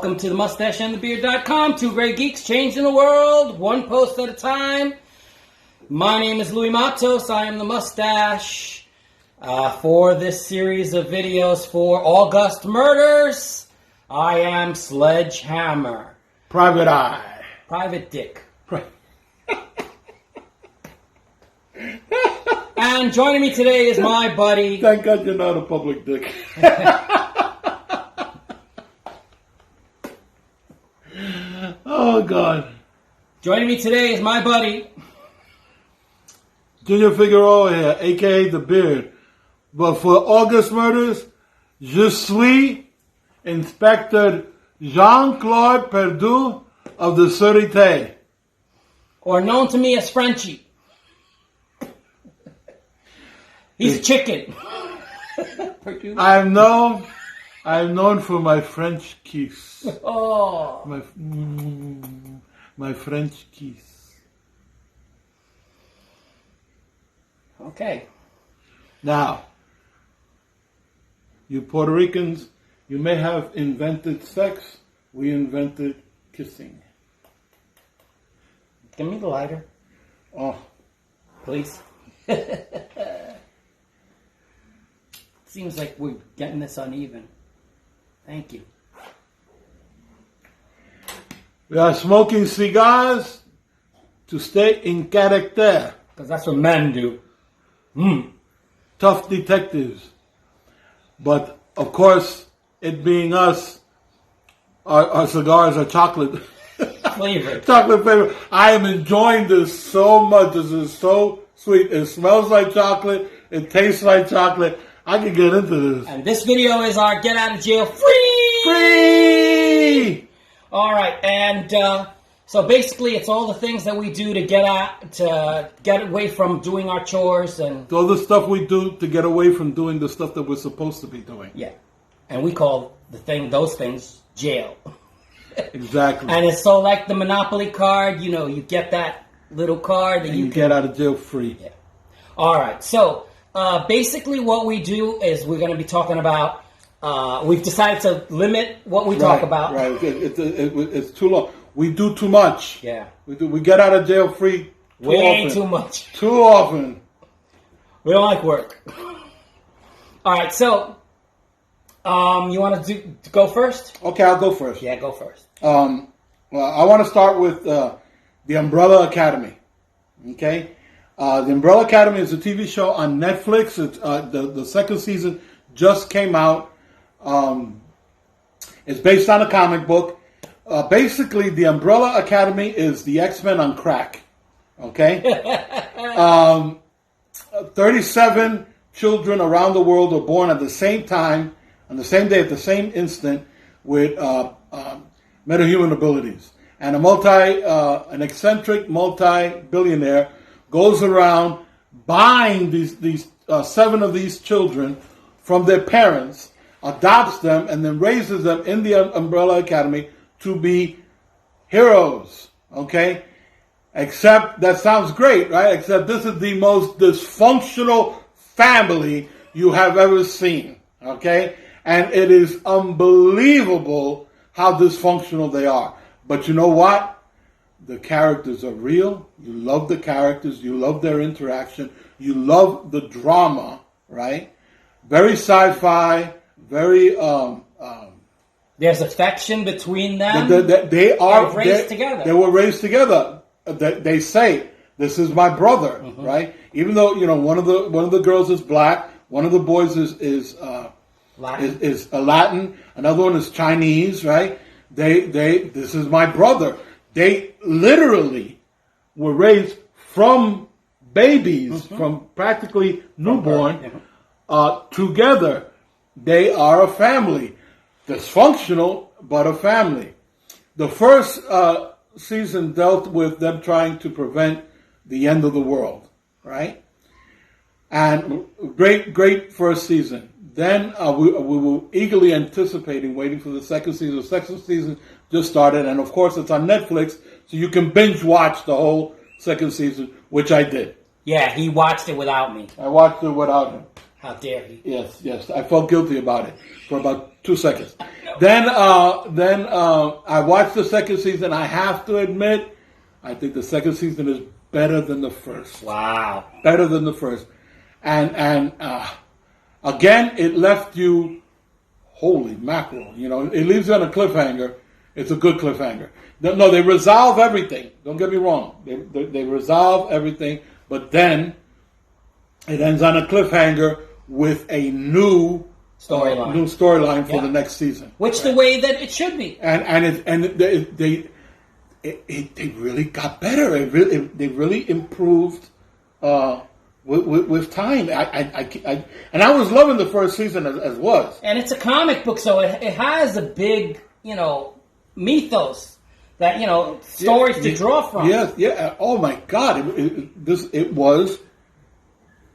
Welcome to the Mustache and The Beard.com. Two Grey Geeks changing the world, one post at a time. My name is Louis Matos. I am the Mustache. For this series of videos for August Murders, I am Sledgehammer. Private Eye. Private Dick. And joining me today is my buddy. Thank God you're not a public dick. Oh, God. Joining me today is my buddy. Junior Figueroa here, a.k.a. The Beard. But for August Murders, je suis Inspector Jean-Claude Perdue of the Sûreté. Or known to me as Frenchie. He's a chicken. I'm known for my French kiss. Oh. My French kiss. Okay. Now, you Puerto Ricans, you may have invented sex. We invented kissing. Give me the lighter. Oh. Please. Seems like we're getting this uneven. Thank you. We are smoking cigars to stay in character. Because that's what men do. Tough detectives. But, of course, it being us, our cigars are chocolate. Flavor. Chocolate flavor. I am enjoying this so much. This is so sweet. It smells like chocolate. It tastes like chocolate. I can get into this. And this video is our get out of jail free! Free! All right, and so basically, it's all the things that we do to get away from doing our chores and All the stuff we do to get away from doing the stuff that we're supposed to be doing. yeah, and we call those things jail. Exactly. And it's so like the Monopoly card, you know, you get that little card that you get out of jail free. Yeah. All right, so basically, what we do is we're going to be talking about. We've decided to limit what we talk about. Right, it's too long. We do too much. Yeah. We get out of jail free Way often. too much. Too often. We don't like work. All right, so you want to go first? Okay, I'll go first. Yeah, go first. Well, I want to start with the Umbrella Academy. Okay? The Umbrella Academy is a TV show on Netflix. It's the second season just came out. It's based on a comic book. Basically, the Umbrella Academy is the X-Men on crack. Okay? 37 children around the world are born at the same time, on the same day, at the same instant, with metahuman abilities. And an eccentric multi-billionaire goes around buying these 7 of these children from their parents, adopts them, and then raises them in the Umbrella Academy to be heroes. Okay? Except, that sounds great, right? Except this is the most dysfunctional family you have ever seen. Okay? And it is unbelievable how dysfunctional they are. But you know what? The characters are real. You love the characters. You love their interaction. You love the drama, right? Very sci-fi. Very. There's affection between them. They are raised together. They were raised together. They say, "This is my brother," right? Even though one of the girls is black, one of the boys is Latin. is Latin. Another one is Chinese, right? This is my brother. They literally were raised from babies, from practically newborn, together. They are a family. Dysfunctional, but a family. The first season dealt with them trying to prevent the end of the world, right? And great first season. Then we were eagerly anticipating, waiting for the second season. The second season just started, and of course it's on Netflix, so you can binge watch the whole second season, which I did. Yeah, he watched it without me. I watched it without him. How dare he? Yes. I felt guilty about it for about 2 seconds. Then I watched the second season. I have to admit, I think the second season is better than the first. Wow. Better than the first. And again, it left you, holy mackerel, it leaves you on a cliffhanger. It's a good cliffhanger. No, they resolve everything. Don't get me wrong. They resolve everything, but then it ends on a cliffhanger with a new storyline for the next season. Which the way that it should be. And they really got better. They really improved with time. And I was loving the first season as was. And it's a comic book, so it has a big, mythos that, stories to draw from. Yes, yeah. Oh my God.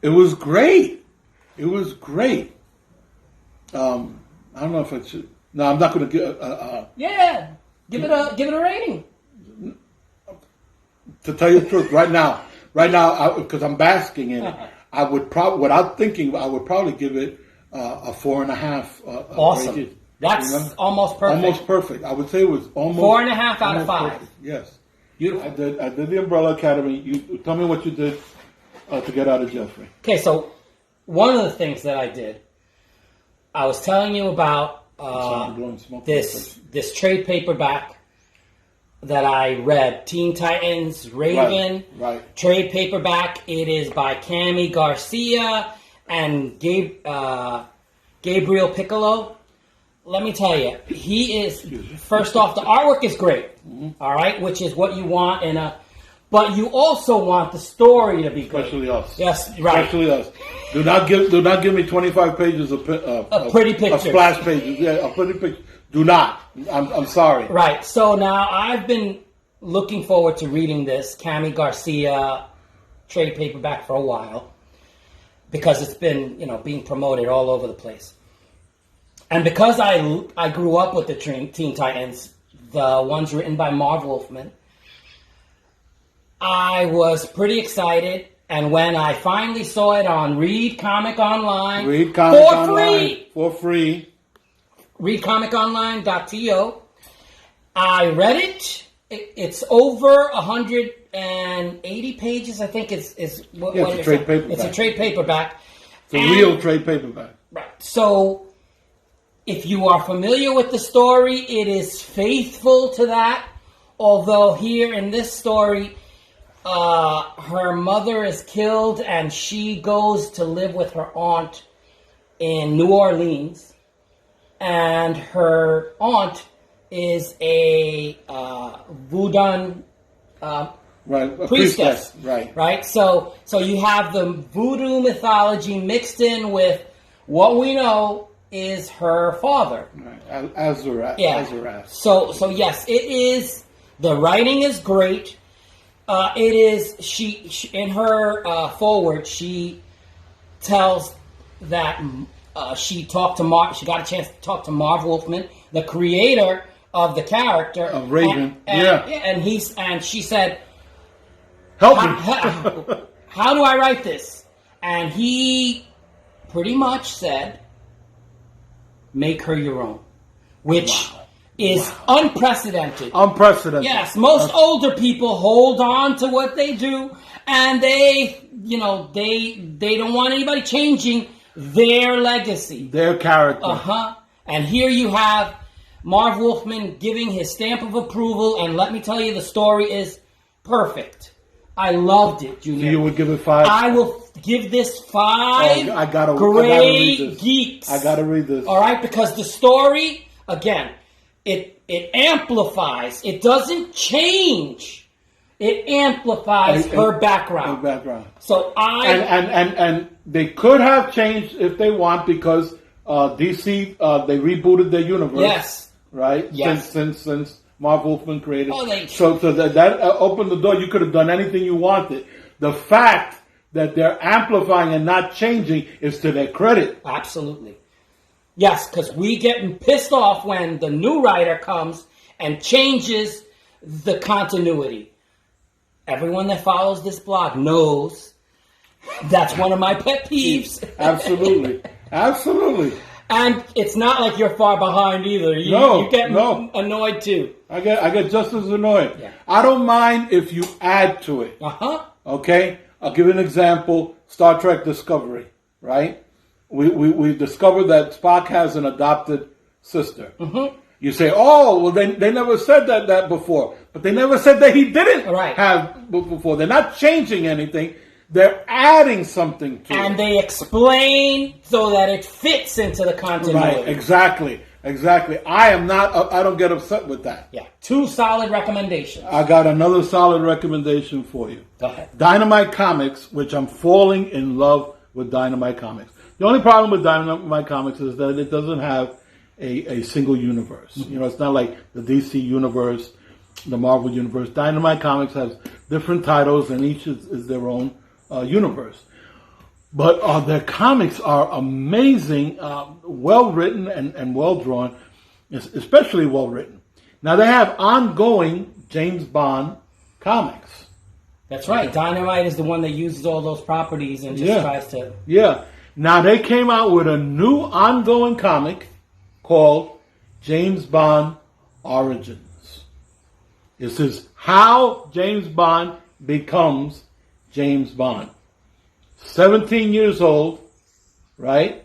It was great. It was great. I don't know if I should. No, I'm not going to give it a rating. To tell you the truth, right now, because I'm basking in it, I would probably give it a 4.5. Awesome. Rated, That's almost perfect. Almost perfect. I would say it was almost 4.5 out of 5. Perfect. Yes. Beautiful. I did the Umbrella Academy. You tell me what you did to get out of Jeffrey. Okay, so one of the things that I did, I was telling you about this trade paperback that I read, Teen Titans Raven. Right. Trade paperback. It is by Cami Garcia and Gabriel Piccolo. Let me tell you, he is, first off, the artwork is great. Mm-hmm. All right, which is what you want in a, but you also want the story to be good. Especially us. Yes, right. Especially us. Do not give me 25 pages of pretty pictures. Of splash pages. Yeah, a pretty picture. Do not. I'm sorry. Right. So now I've been looking forward to reading this Cami Garcia trade paperback for a while because it's been, being promoted all over the place. And because I grew up with the Teen Titans, the ones written by Marv Wolfman, I was pretty excited. And when I finally saw it on Read Comic Online, for free, readcomiconline.to, I read it. It's over 180 pages, I think. It's a trade paperback. It's a trade paperback. It's a real trade paperback. Right. So, if you are familiar with the story, it is faithful to that. Although here in this story, her mother is killed and she goes to live with her aunt in New Orleans. And her aunt is a voodoo priestess. Right. So you have the voodoo mythology mixed in with what we know is her father. Right. Azura. Yeah. Azura. So yes, it is. The writing is great. It is. She in her foreword, she tells that. She got a chance to talk to Marv Wolfman, the creator of the character of Raven. And she said, "Help me! How do I write this?" And he pretty much said, "Make her your own," which is unprecedented. Unprecedented. Yes, most older people hold on to what they do, and they don't want anybody changing their legacy. Their character. And here you have Marv Wolfman giving his stamp of approval, and let me tell you, the story is perfect. I loved it, Junior. So you would give it 5? I will give this 5 I gotta Grey Geeks. I gotta read this. All right, because the story, again, it amplifies. It doesn't change. It amplifies her background. Her background. So and they could have changed if they want because DC they rebooted their universe. Yes. Right. Yes. Since Marv Wolfman created. Oh, so that opened the door. You could have done anything you wanted. The fact that they're amplifying and not changing is to their credit. Absolutely. Yes, because we get pissed off when the new writer comes and changes the continuity. Everyone that follows this blog knows that's one of my pet peeves. Absolutely. And it's not like you're far behind either. You get annoyed too. I get just as annoyed. Yeah. I don't mind if you add to it. Okay? I'll give you an example. Star Trek Discovery, right? We discovered that Spock has an adopted sister. You say, oh, well, they never said that before. But they never said that he didn't have before. They're not changing anything. They're adding something to it. And they explain so that it fits into the continuity. Right, exactly. I don't get upset with that. Yeah, 2 solid recommendations. I got another solid recommendation for you. Go ahead. Dynamite Comics, which I'm falling in love with Dynamite Comics. The only problem with Dynamite Comics is that it doesn't have a single universe. You know, it's not like the DC universe, the Marvel universe. Dynamite Comics has different titles, and each is their own universe. But their comics are amazing, well written and well drawn, especially well written. Now they have ongoing James Bond comics. That's right. Dynamite is the one that uses all those properties and just tries to... Yeah. Now they came out with a new ongoing comic called James Bond Origins. This is how James Bond becomes James Bond. 17 years old, right?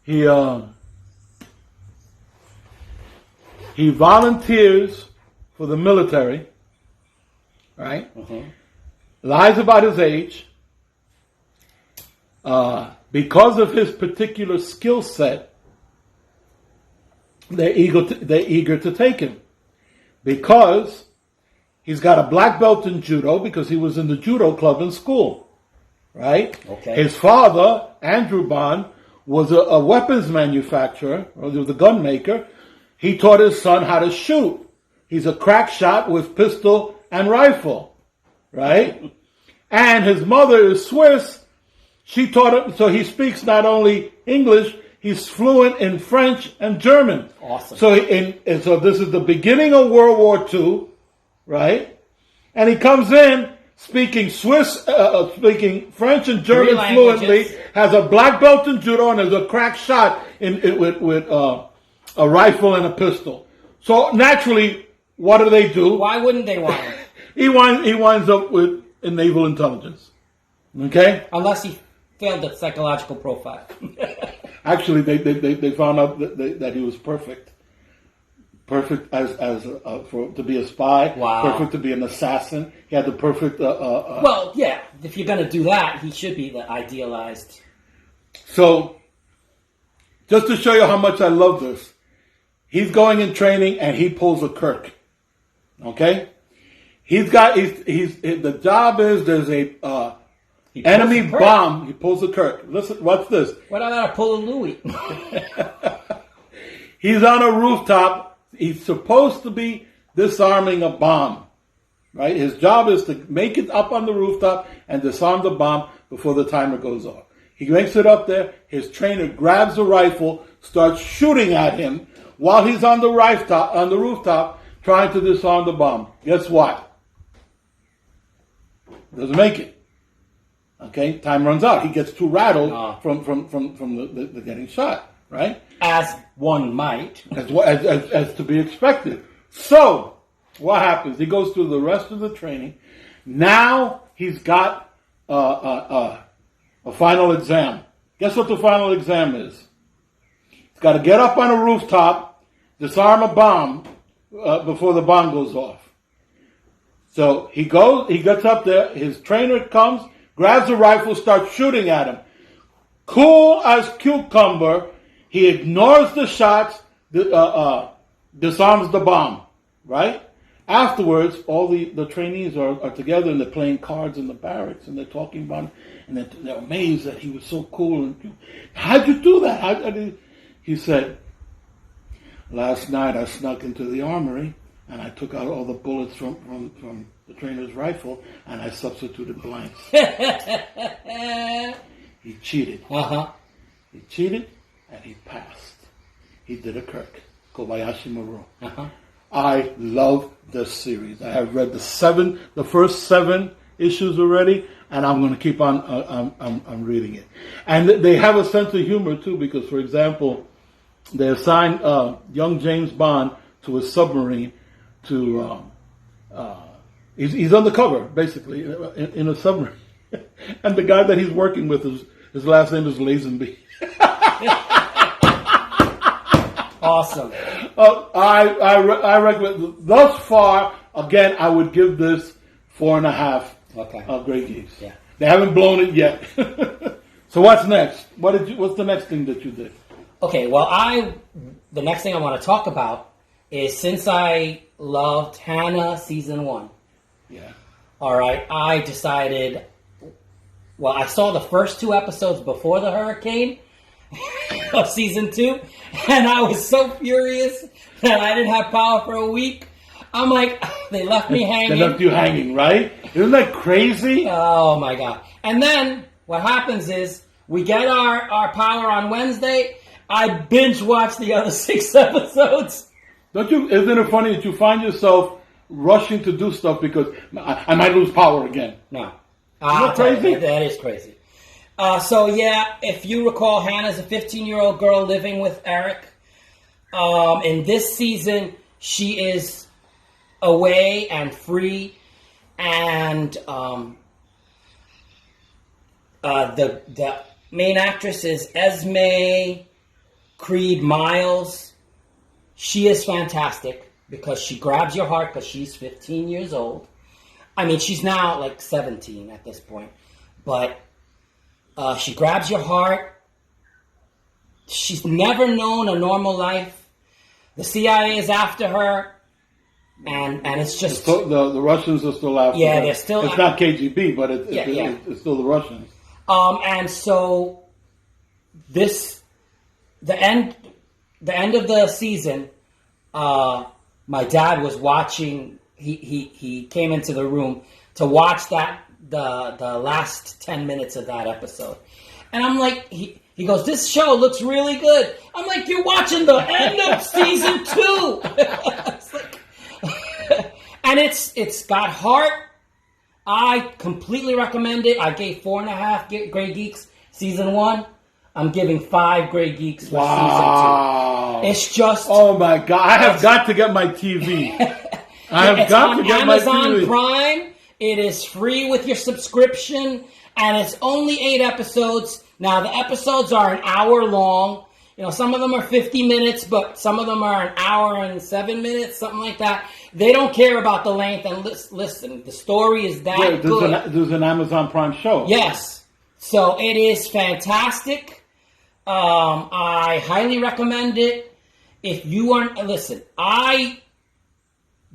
He volunteers for the military, right? Lies about his age. Because of his particular skill set, they're eager to take him. Because he's got a black belt in judo, because he was in the judo club in school. Right? Okay. His father, Andrew Bond, was a weapons manufacturer, or he was a gun maker. He taught his son how to shoot. He's a crack shot with pistol and rifle. Right? And his mother is Swiss. She taught him, so he speaks not only English, he's fluent in French and German. Awesome. So this is the beginning of World War II, right? And he comes in speaking speaking French and German fluently, has a black belt in judo, and is a crack shot with a rifle and a pistol. So naturally, what do? Why wouldn't they want him? He winds up with a naval intelligence. Okay? Unless he failed the psychological profile. Actually, they found out that he was perfect. Perfect to be a spy. Wow. Perfect to be an assassin. He had the perfect. Well, yeah. If you're going to do that, he should be the idealized. So, just to show you how much I love this, he's going in training and he pulls a Kirk. Okay, the job is there's a enemy bomb. He pulls a Kirk. Listen, what's this? What about I pull a Louis? He's on a rooftop. He's supposed to be disarming a bomb, right? His job is to make it up on the rooftop and disarm the bomb before the timer goes off. He makes it up there. His trainer grabs a rifle, starts shooting at him while he's on the rooftop trying to disarm the bomb. Guess what? Doesn't make it. Okay, time runs out. He gets too rattled from the getting shot. Right? As one might. As to be expected. So, what happens? He goes through the rest of the training. Now, he's got a final exam. Guess what the final exam is? He's got to get up on a rooftop, disarm a bomb before the bomb goes off. So, he gets up there, his trainer comes, grabs a rifle, starts shooting at him. Cool as cucumber. He ignores the shots, disarms the bomb, right? Afterwards, all the trainees are together and they're playing cards in the barracks and they're talking about it, and they're amazed that he was so cool. And how'd you do that? He said, last night I snuck into the armory and I took out all the bullets from the trainer's rifle and I substituted blanks. He cheated. He cheated. And he passed. He did a Kirk. Kobayashi Maru. I love this series. I have read the first 7 issues already, and I'm going to keep on reading it. And they have a sense of humor too, because, for example, they assign young James Bond to a submarine to. He's undercover, basically, in a submarine. And the guy that he's working with, his last name is Lazenby. Awesome. I recommend, thus far, again, I would give this 4.5 Grey Geeks. Yeah. They haven't blown it yet. So what's next? What's the next thing that you did? Okay, well, the next thing I want to talk about is, since I loved Hannah season 1. Yeah. All right, I decided. Well, I saw the first 2 episodes before the hurricane of season 2, and I was so furious that I didn't have power for a week. I'm like, they left me hanging. They left you hanging, right? Isn't that crazy? Oh my God. And then what happens is we get our power on Wednesday. I binge watch the other 6 episodes. Isn't it funny that you find yourself rushing to do stuff because I might lose power again? No. Isn't that crazy? That is crazy. So yeah, if you recall, Hannah's a 15-year-old girl living with Eric. In this season, she is away and free, and the main actress is Esme Creed Miles. She is fantastic because she grabs your heart because she's 15 years old. I mean, she's now like 17 at this point, but she grabs your heart. She's never known a normal life. The CIA is after her, and it's just the Russians are still after her. Yeah, they're still. It's not KGB, but it's still the Russians. And so the end of the season, my dad was watching. He came into the room to watch the last 10 minutes of that episode, and I'm like, he goes, "This show looks really good." I'm like, "You're watching the end of season 2." It's like, and it's got heart. I completely recommend it. I gave 4.5 Grey Geeks season 1. I'm giving 5 Grey Geeks for season 2. It's just, oh my God! I have got to get my TV. I have got to get Amazon my TV. Prime. It is free with your subscription, and it's only 8 episodes. Now, the episodes are an hour long. You know, some of them are 50 minutes, but some of them are an hour and 7 minutes, something like that. They don't care about the length. And listen, the story is that good. There's an Amazon Prime show. Yes. So it is fantastic. I highly recommend it. If you aren't, listen,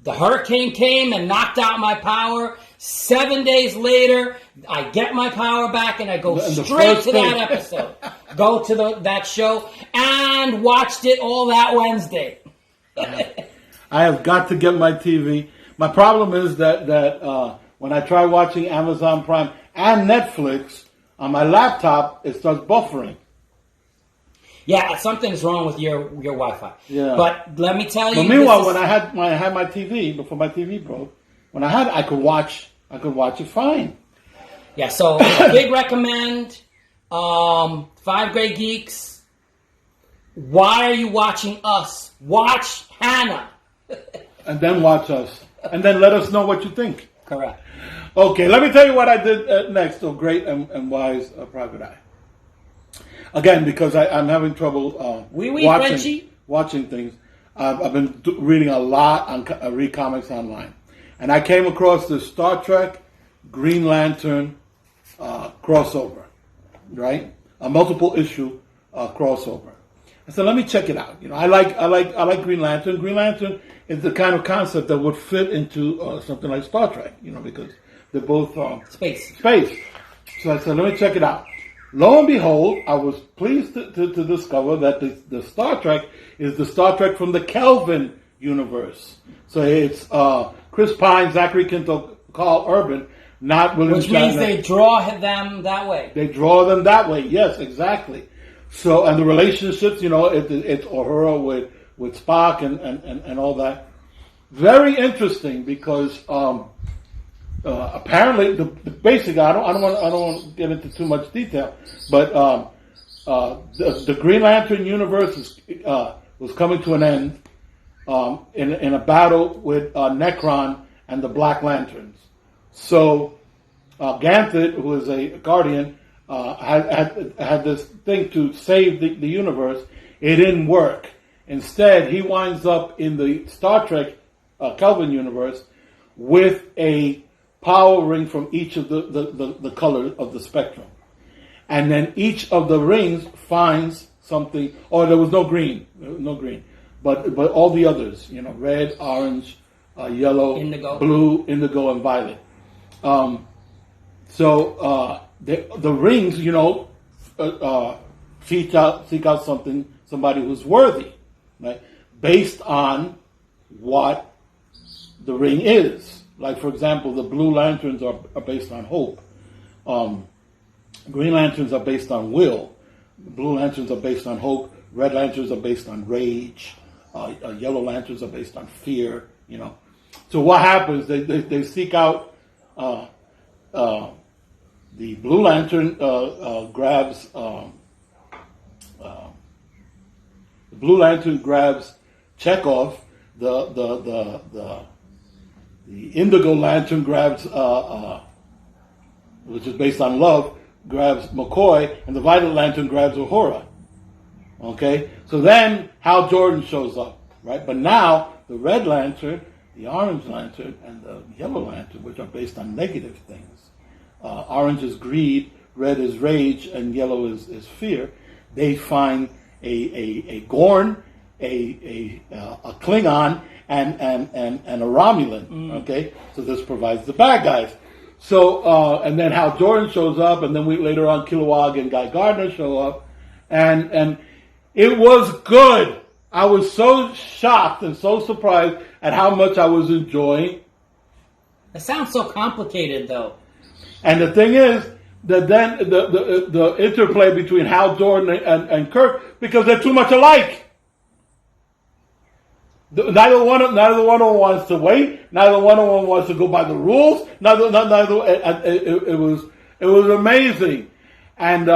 the hurricane came and knocked out my power. 7 days later, I get my power back and I go straight to that episode. Go to that show and watched it all that Wednesday. I have got to get my TV. My problem is that when I try watching Amazon Prime and Netflix on my laptop, it starts buffering. Yeah, something's wrong with your Wi-Fi. Yeah. But let me tell you. But meanwhile, when I had my TV before my TV broke, I could watch it fine. Yeah. So big recommend. 5 Grey Geeks. Why are you watching us? Watch Hannah. And then watch us. And then let us know what you think. Correct. Okay, let me tell you what I did next. So great and wise Private Eye. Again, because I'm having trouble watching things. I've been reading a lot on read comics online, and I came across the Star Trek Green Lantern crossover, right? A multiple issue crossover. I said, let me check it out. You know, I like Green Lantern. Green Lantern is the kind of concept that would fit into something like Star Trek. You know, because they're both space. So I said, let me check it out. Lo and behold, I was pleased to discover that the Star Trek is the Star Trek from the Kelvin universe. So it's Chris Pine, Zachary Quinto, Carl Urban, not William Shatner. Which means they draw them that way. They draw them that way, yes, exactly. So, and the relationships, you know, it's Uhura with Spock and all that. Very interesting because apparently the basic, I don't want to get into too much detail, but the Green Lantern universe was coming to an end in a battle with Necron and the Black Lanterns. So Ganthet, who is a guardian, had this thing to save the universe. It didn't work. Instead, he winds up in the Star Trek Kelvin universe with a power ring from each of the colors of the spectrum. And then each of the rings finds something. Oh, there was no green. But all the others, red, orange, yellow, indigo. Blue, indigo, and violet. So the rings, seek out somebody who's worthy, right? Based on what the ring is. Like, for example, the Blue Lanterns are based on hope. Green Lanterns are based on will. Blue Lanterns are based on hope. Red Lanterns are based on rage. Yellow Lanterns are based on fear. So what happens? They seek out. The Blue Lantern grabs. The Blue Lantern grabs Chekhov. The Indigo Lantern grabs, which is based on love, grabs McCoy, and the Violet Lantern grabs Uhura. Okay? So then Hal Jordan shows up, right? But now the Red Lantern, the Orange Lantern, and the Yellow Lantern, which are based on negative things. Orange is greed, red is rage, and yellow is fear. They find a Gorn, a Klingon, and a Romulan. Okay? So this provides the bad guys. So, and then Hal Jordan shows up, and then later on Kilowog and Guy Gardner show up, and it was good. I was so shocked and so surprised at how much I was enjoying. It sounds so complicated, though. And the thing is that then the interplay between Hal Jordan and Kirk, because they're too much alike. Neither one of them wants to wait. Neither one of them wants to go by the rules. It was amazing, and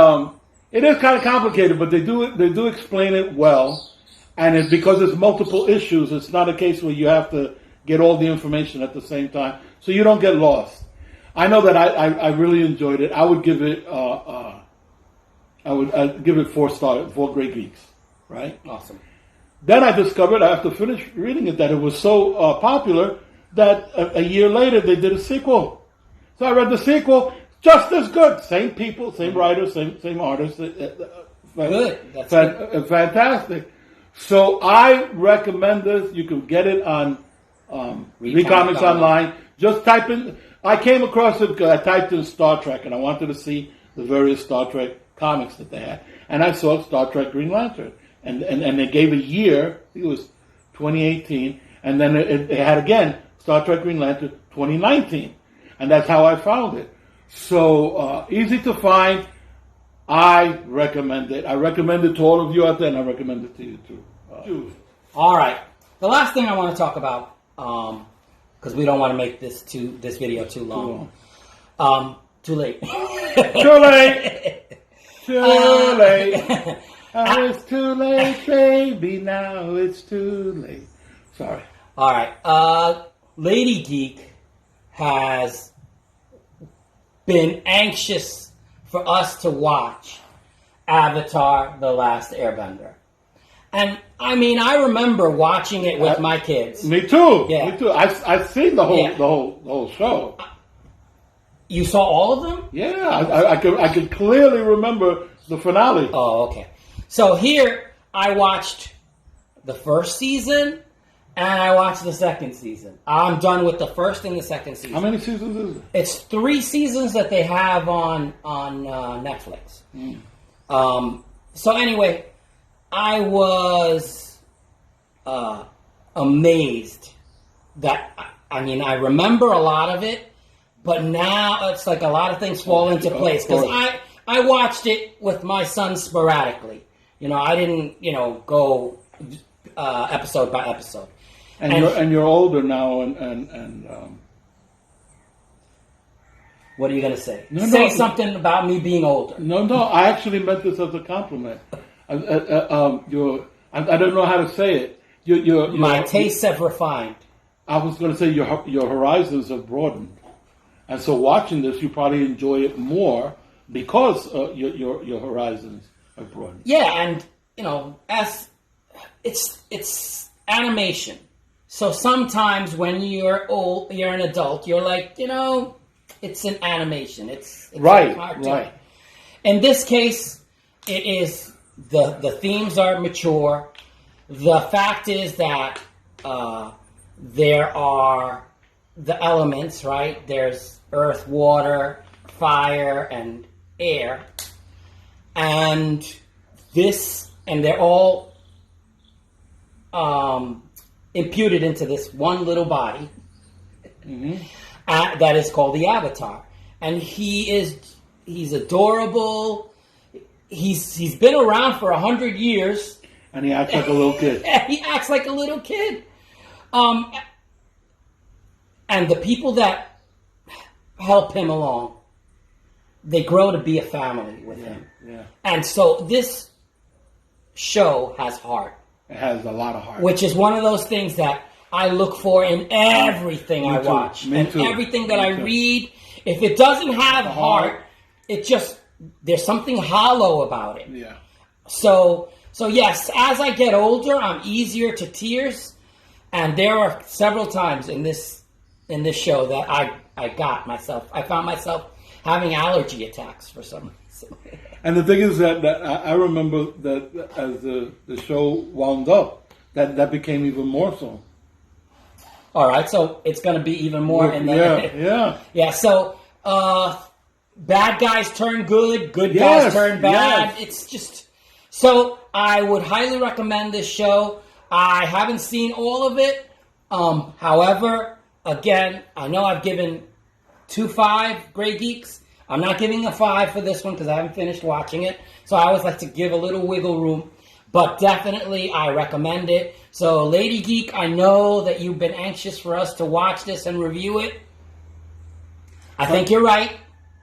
it is kind of complicated, but they do explain it well, and it's because it's multiple issues. It's not a case where you have to get all the information at the same time, so you don't get lost. I know that I really enjoyed it. I would give it I'd give it 4 stars, 4 Grey Geeks, right? Awesome. Then I discovered after finish reading it that it was so popular that a year later they did a sequel. So I read the sequel, just as good. Same people, same writers, same artists. Good. That's good. Fantastic. So I recommend this. You can get it on Recomics Online. Just type in. I came across it because I typed in Star Trek and I wanted to see the various Star Trek comics that they had, and I saw Star Trek Green Lantern. And they gave a year, I think it was 2018, and then it had again Star Trek Green Lantern 2019, and that's how I found it. So easy to find. I recommend it. I recommend it to all of you out there, and I recommend it to you too. All right. The last thing I want to talk about, because we don't want to make this video too long. Too late. Too late. Too late. It's too late, baby. Now it's too late. Sorry. All right. Lady Geek has been anxious for us to watch Avatar: The Last Airbender. And, I mean, I remember watching it with my kids. Me too. Yeah. Me too. I've seen the whole show. You saw all of them? Yeah. I could clearly remember the finale. Oh, okay. So here, I watched the first season, and I watched the second season. I'm done with the first and the second season. How many seasons is it? It's 3 seasons that they have on Netflix. So anyway, I was amazed that, I mean, I remember a lot of it, but now it's like a lot of things fall into place. Because I watched it with my son sporadically. I didn't, go episode by episode. And you're older now, and What are you going to say? No, say something about me being older. No. I actually meant this as a compliment. I don't know how to say it. My tastes have refined. I was going to say your horizons have broadened, and so watching this, you probably enjoy it more because your horizons have broadened. Yeah, and as it's animation. So sometimes when you're an adult, you're like, it's an animation. It's right, a cartoon. right. In this case, it is the themes are mature. The fact is that there are the elements, right? There's earth, water, fire, and air, and they're all imputed into this one little body that is called the Avatar, and he's adorable. He's been around for 100 years, and he acts like a little kid. He acts like a little kid, and the people that help him along, they grow to be a family with him. Yeah. And so this show has heart. It has a lot of heart. Which is one of those things that I look for in everything I watch. Me too. Everything that I read. If it doesn't have heart, there's something hollow about it. Yeah. So yes, as I get older, I'm easier to tears. And there are several times in this show that I found myself having allergy attacks for some reason. And the thing is that I remember that as the show wound up, that became even more so. All right, so it's going to be even more. Yeah. So bad guys turn good, good guys turn bad. Yes. It's just so I would highly recommend this show. I haven't seen all of it. However, again, I know I've given 2.5 Grey Geeks. I'm not giving a 5 for this one because I haven't finished watching it. So I always like to give a little wiggle room. But definitely, I recommend it. So, Lady Geek, I know that you've been anxious for us to watch this and review it. I think you're right.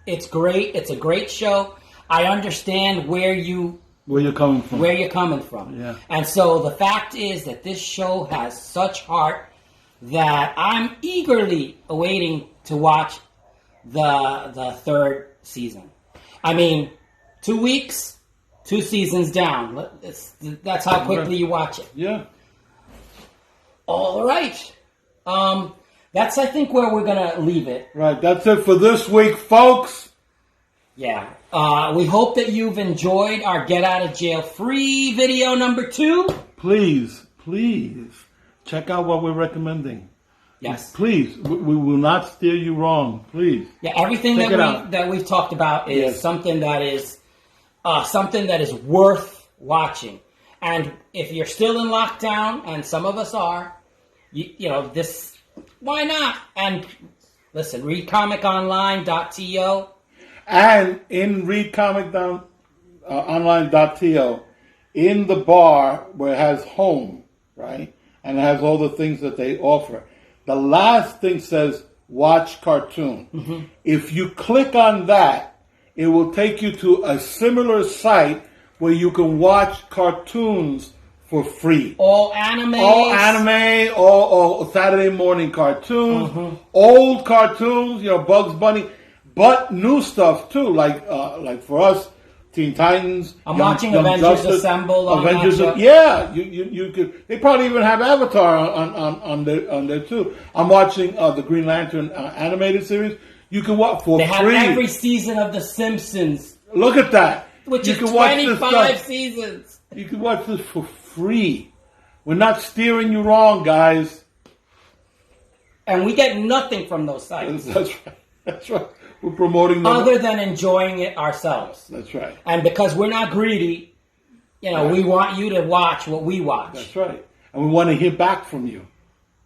It's great. It's a great show. I understand where you're coming from. Yeah. And so the fact is that this show has such heart that I'm eagerly awaiting to watch the third season. I mean, 2 weeks, 2 seasons down. That's how quickly you watch it. Yeah. All right. That's, I think, where we're going to leave it. Right. That's it for this week, folks. Yeah. We hope that you've enjoyed our Get Out of Jail Free video number 2. Please, check out what we're recommending. Yes. Please, we will not steer you wrong. Please. Yeah, everything that we've talked about is something that is worth watching. And if you're still in lockdown, and some of us are, this, why not? And listen, read comiconline.to. And in readcomiconline.to, in the bar where it has home, right, and it has all the things that they offer, the last thing says watch cartoon. Mm-hmm. If you click on that, it will take you to a similar site where you can watch cartoons for free. All anime, all Saturday morning cartoons, old cartoons, Bugs Bunny, but new stuff too, like for us, Teen Titans. I'm watching Avengers Assemble. Yeah, you could. They probably even have Avatar on there too. I'm watching the Green Lantern animated series. You can watch for free. They have every season of The Simpsons. Look at that. Which is 25 seasons. You can watch this for free. We're not steering you wrong, guys. And we get nothing from those sites. That's right. We're promoting them. Other than enjoying it ourselves. That's right. And because we're not greedy, we want you to watch what we watch. That's right. And we want to hear back from you.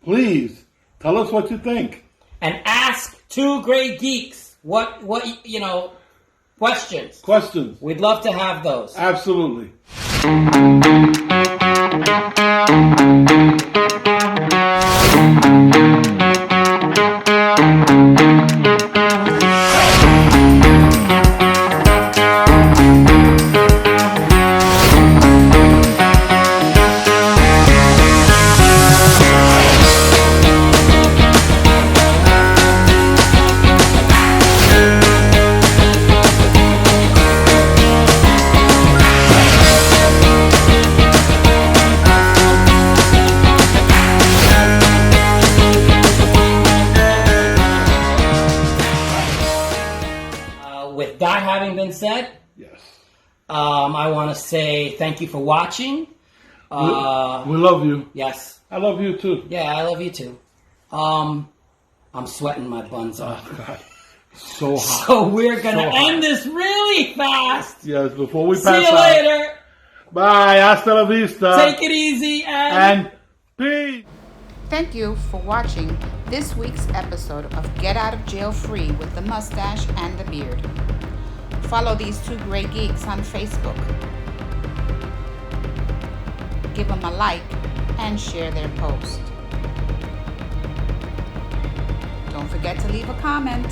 Please, tell us what you think. And ask Two Grey Geeks what questions. Questions. We'd love to have those. Absolutely. that having been said, Yes. I want to say thank you for watching. We love you. Yes. I love you too. Yeah, I love you too. I'm sweating my buns off. Oh, God. So hot. So we're going to So end this really fast. Yes, before we pass See you out. later. Bye. Hasta la vista. Take it easy And peace. Thank you for watching this week's episode of Get Out of Jail Free with the Mustache and the Beard. Follow these two Grey Geeks on Facebook. Give them a like and share their post. Don't forget to leave a comment.